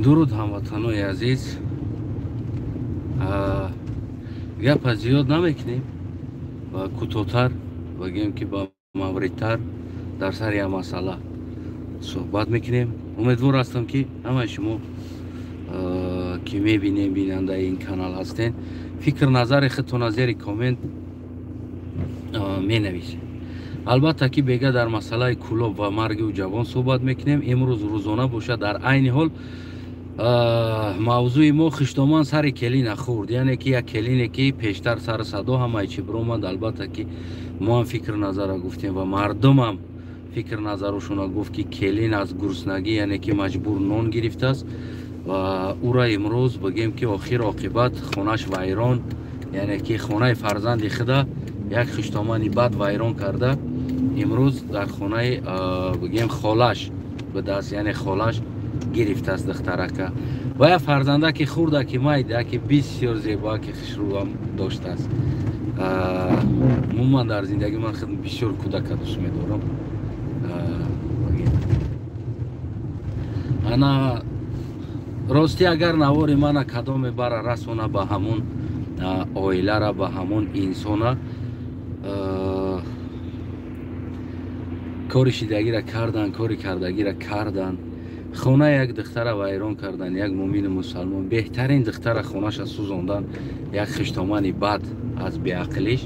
درود هموطنان عزیز. گپ زیاد نمیکنیم و کوتاه‌تر بگیم که با موردتر در سر این مسئله صحبت میکنیم. امیدوار هستم که همه شما که میبینیم بیننده این کانال هستین فکر نظر خودتون از زیر کامنت مینویسید. البته که بیگه در مسئله کلوب و مرگ و جوان صحبت میکنیم. امروز روزانه باشه در عین حال موضوع ما خشتمان سر کلین خورد، یعنی که یک کلینی که پیشتر سر صدا همه چی برومد. البته که ما هم فکر نظر گفتیم و مردم هم فکر نظرشون گفت که کلین از گرسنگی یعنی که مجبور نان گرفته است و او را امروز بگیم که آخر عاقبت خونش ویران، یعنی که خونه فرزند خدا یک خشتمانی بد ویران کرده. امروز در خونه بگیم خالش به دست، یعنی خالش گرفته است دخترک و یک فرزنده که خورده که مایده که بسیار زیبا که خشرو هم داشته است. من در زندگی من خود بسیار کودک دوست می‌دارم. انا راستی اگر نواری من کدام بر رسونه به همون عائله را، به همون انسان کاری شدگی را کردن، کاری کردگی را کردن، خونه یک دختر ویران کردن، یک مومن مسلمان بهترین دختر خونش را سوزاندن، یک خشتمانی بد از بیعقلیش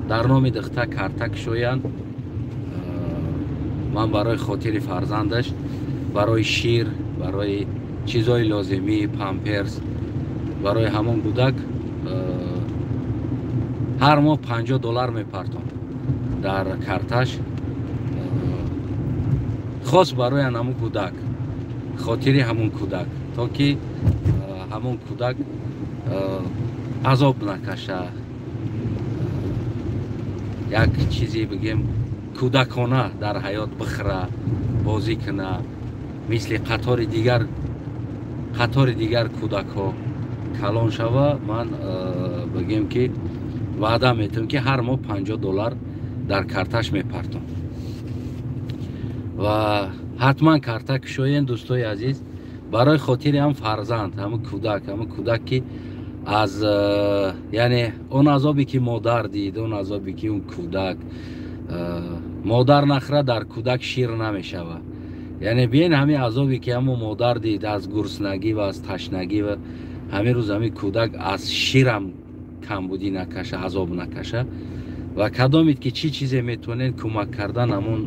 در نام دختر کرتک شویند. من برای خاطر فرزندش، برای شیر، برای چیزهای لازمی، پامپرس، برای همون کودک هر ماه $50 میپرتم در کارتش، خاص برای همون کودک، خاطر همون کودک، تا که همون کودک عذاب نکشه. یک چیزی بگیم کودکانه در حیات بخره، بازی کنه، مثل قطار دیگر کودک ها کلان شوه. من بگیم که وعده میتونم که هر ماه $50 در کارتش میپرتم و حتما کارتک شوین دوستای عزیز، برای خاطر هم فرزند، هم کودک که از یعنی اون عذابی که مادر دید، اون عذابی که اون کودک مادر نخره در کودک شیر نمیشوه. یعنی بین همین عذابی که همون مادر دید از گرسنگی و از تشنگی و همین روز همین کودک از شیرم کمبودی نکشه، عذاب نکشه. و کدامید که چی چیزی میتونین کمک کردن همون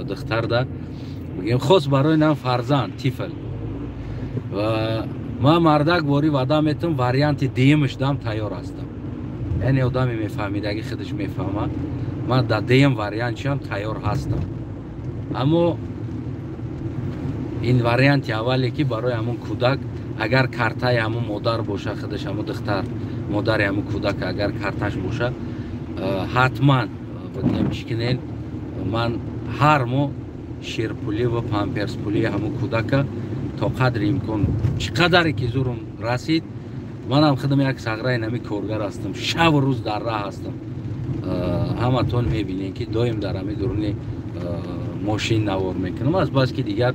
دختر ده بگیم، خاص برای نام فرزند تیفل. و ما مردک باری وعده میتونم واریانت دیمش دم تیار هستم، یعنی آدمی میفهمید اگه خودش میفهمه من در دیم واریانتش هم تیار هستم. اما این واریانت اولی که برای همون کودک اگر کارتای همون مادر باشه، خودش همون دختر مادر همون کودک اگر کارتش باشه، حتما بگیم چکنین من هر ماه شیر پولی و پامپرس پولی همون کودک تا قدر امکان چقدر که زورم رسید. من هم خودم یک سغرای نمی کارگر هستم، شب و روز در راه هستم. همه تون میبینین که دایم در همی درونی ماشین نوار میکنم، از بس که دیگر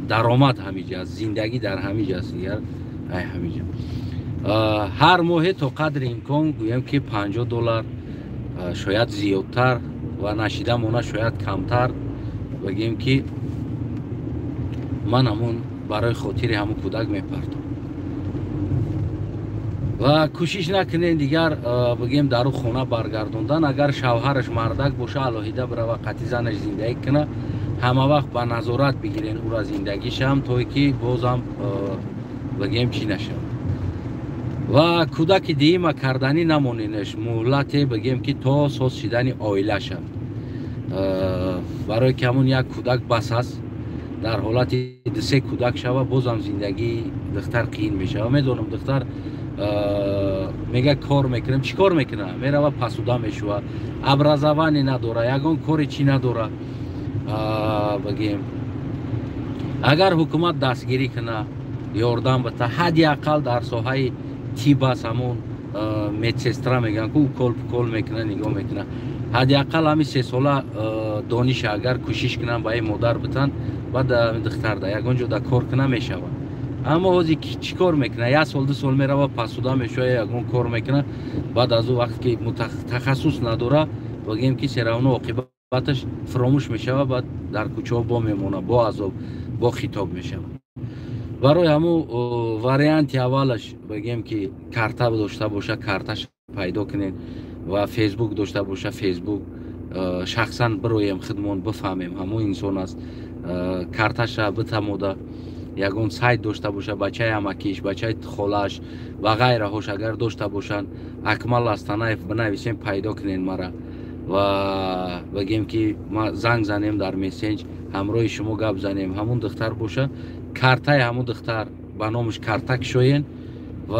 درآمد همیجا است، زندگی در همیجا است دیگر همیجا. هر ماه تا قدر امکان گویم که $50 شاید زیادتر و نشیده مونه شاید کمتر بگیم که من همون برای خاطر همون کودک میپردم. و کوشش نکنین دیگر بگیم در خونه برگردوندن. اگر شوهرش مردک باشه علاهیده بره و قطعی زنش زندگی کنه، همه وقت به نظارت بگیرین او را زندگیش هم، تا که بازم بگیم چی نشه. و کودک دیم کردنی نمونینش، مهلت بگیم که تا ساز شدن عائله شد، برای که همون یک کودک بس است. در حالت سه کودک شوه بازم زندگی دختر قین میشه. و میدونم دختر میگه کار میکنم، چی کار میکنه؟ میره و پسوده میشوه، ابرزوانی نداره، یگان کاری چی نداره. بگیم اگر حکومت دستگیری کنه، یاردم بده، حداقل در ساحه تیب است، همون مدسسترا میگن که او کل میکنه، نگاه میکنه، حداقل همین 3 ساله دانش اگر کوشش کنم با این مادر بتن بعد دختر ده یگان جا کار کنه میشود. اما حاضی چی کار میکنه؟ یک سال دو سال میره و پسودا میشه یگان کار میکنه، بعد از اون وقت که تخصص نداره بگیم که سراون عاقبتش فراموش میشه و بعد در کوچه با میمونه، با عذاب با خطاب میشه. برای همون واریانت اولش بگیم که کارتا داشته باشه کارتاش پیدا کنین و فیسبوک داشته باشه فیسبوک شخصا برویم خدمون بفهمیم همون انسان است، کارتاش بتموده یگون سایت داشته باشه بچه امکیش بچه خالش و غیره هاش اگر داشته باشن اکمل استانایف بنویسیم پیدا کنین مرا و بگیم که ما زنگ زنیم در مسنج همراه شما گپ زنیم همون دختر باشه کارتای همون دختر به نامش کارتا کشوین و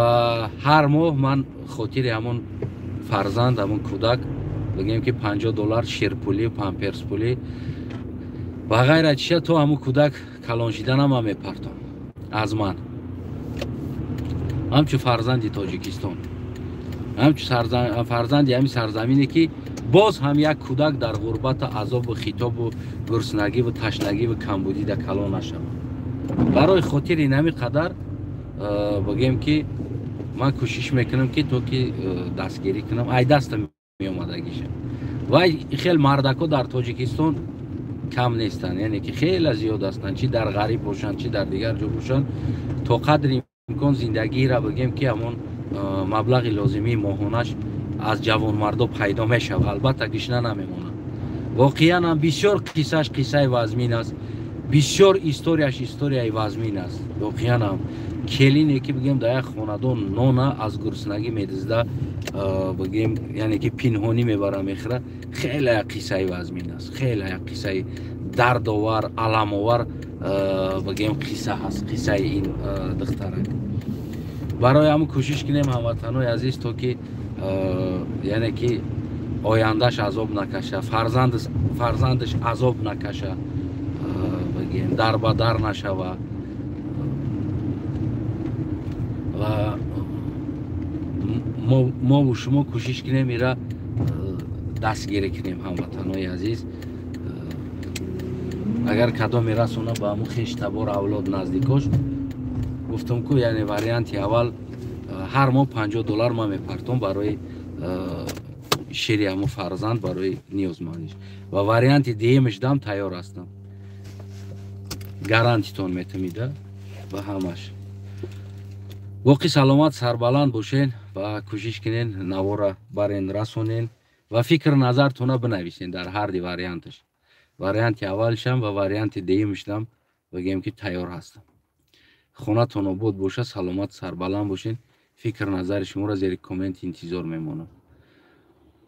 هر ماه من خاطر همون فرزند همون کودک بگیم که $50 شیرپولی و پامپرس پولی و غیره چیه تو همون کودک کلان شدن هم میپرتم از من همچون فرزندی تاجیکستان همچون فرزندی همین سرزمینی که باز هم یک کودک در غربت عذاب و خطاب و گرسنگی و تشنگی و کمبودی در کلان نشود. برای خاطر این همی قدر بگیم که من کوشش میکنم که تو که دستگیری کنم ای دستم می اومدگیشه و خیلی مردکا در تاجیکستان کم نیستن، یعنی که خیلی زیاد هستن چی در غریب باشن چی در دیگر جا باشن تا قدر امکان زندگی را بگیم که همون مبلغ لازمی ماهانش از جوان مردا پیدا میشه، البته گشنه نمیمونه. واقعا هم بسیار قصهش قصه وزمین است، بسیار استوریاش استوریای وزمین است. واقعا هم کلینی که بگیم در یک خاندان نان از گرسنگی میدزده بگیم یعنی که پنهانی میبره میخره، خیلی قصه وزمین است، خیلی قصه درد آور علم آور بگیم قصه هست قصه این دختره. برای همون کوشش کنیم هموطنای عزیز تا که یعنی که آیندهش عذاب نکشه، فرزندش عذاب نکشه، بگیم در با در نشوه و ما و شما کوشش کنیم میره دستگیری کنیم هموطنای عزیز. اگر کدام میرسونه با همون خیش تبار اولاد نزدیکاش گفتم که یعنی واریانت اول هر ماه $50 ما میپرتم برای شیری همون فرزند برای نیازمندیش و واریانت دیمش دم تیار هستم، گارانتیتون میتمیده و همش. باقی سلامت سربلند باشین و کوشش کنین نوارا برین رسونین و فکر نظرتون بنویسین در هر دی واریانتش، واریانت اولشم و واریانت دیمشم بگیم که تیار هستم. خونه تون آباد باشه، سلامت سربلند باشین. فکر نظر شما را زیر کامنت انتظار میمونم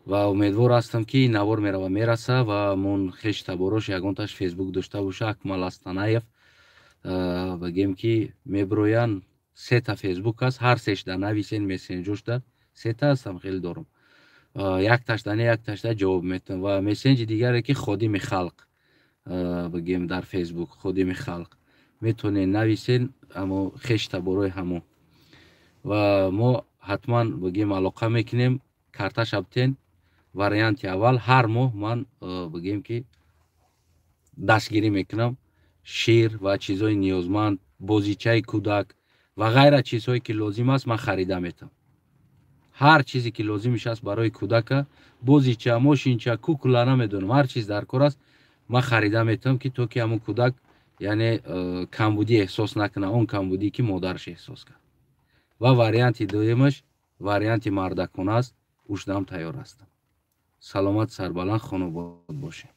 و امیدوار هستم که این نوار میره و میرسه و من خیش تباراش یگانتش فیسبوک داشته باشه اکمل استانایف بگیم که میبروین 3 تا فیسبوک هست، هر سهش در نویسین مسنجوش در 3 تا هستم خیلی دارم، یک تاش دانه یک تاش در جواب میتونم و مسنج دیگره که خادم خلق بگیم در فیسبوک خادم خلق میتونین نویسین اما خیش تبارای همون و ما حتما بگیم علاقه میکنیم کارتا شبتین واریانت اول هر ماه من بگیم که دستگیری میکنم شیر و چیزای نیازمند بازیچه کودک و غیره چیزهایی که لازم است من خریده میتم. هر چیزی که لازمش است برای کودک بازیچه ماشینچه کوکولا نمیدونم هر چیز در کار است من خریده میتم که تو که همون کودک یعنی کمبودی احساس نکنه، اون کمبودی که مادرش احساس کرد. و واریانت دویمش واریانت مردکانه است، اوشدم تیار هستم. سلامت سربلند خانواده باشه.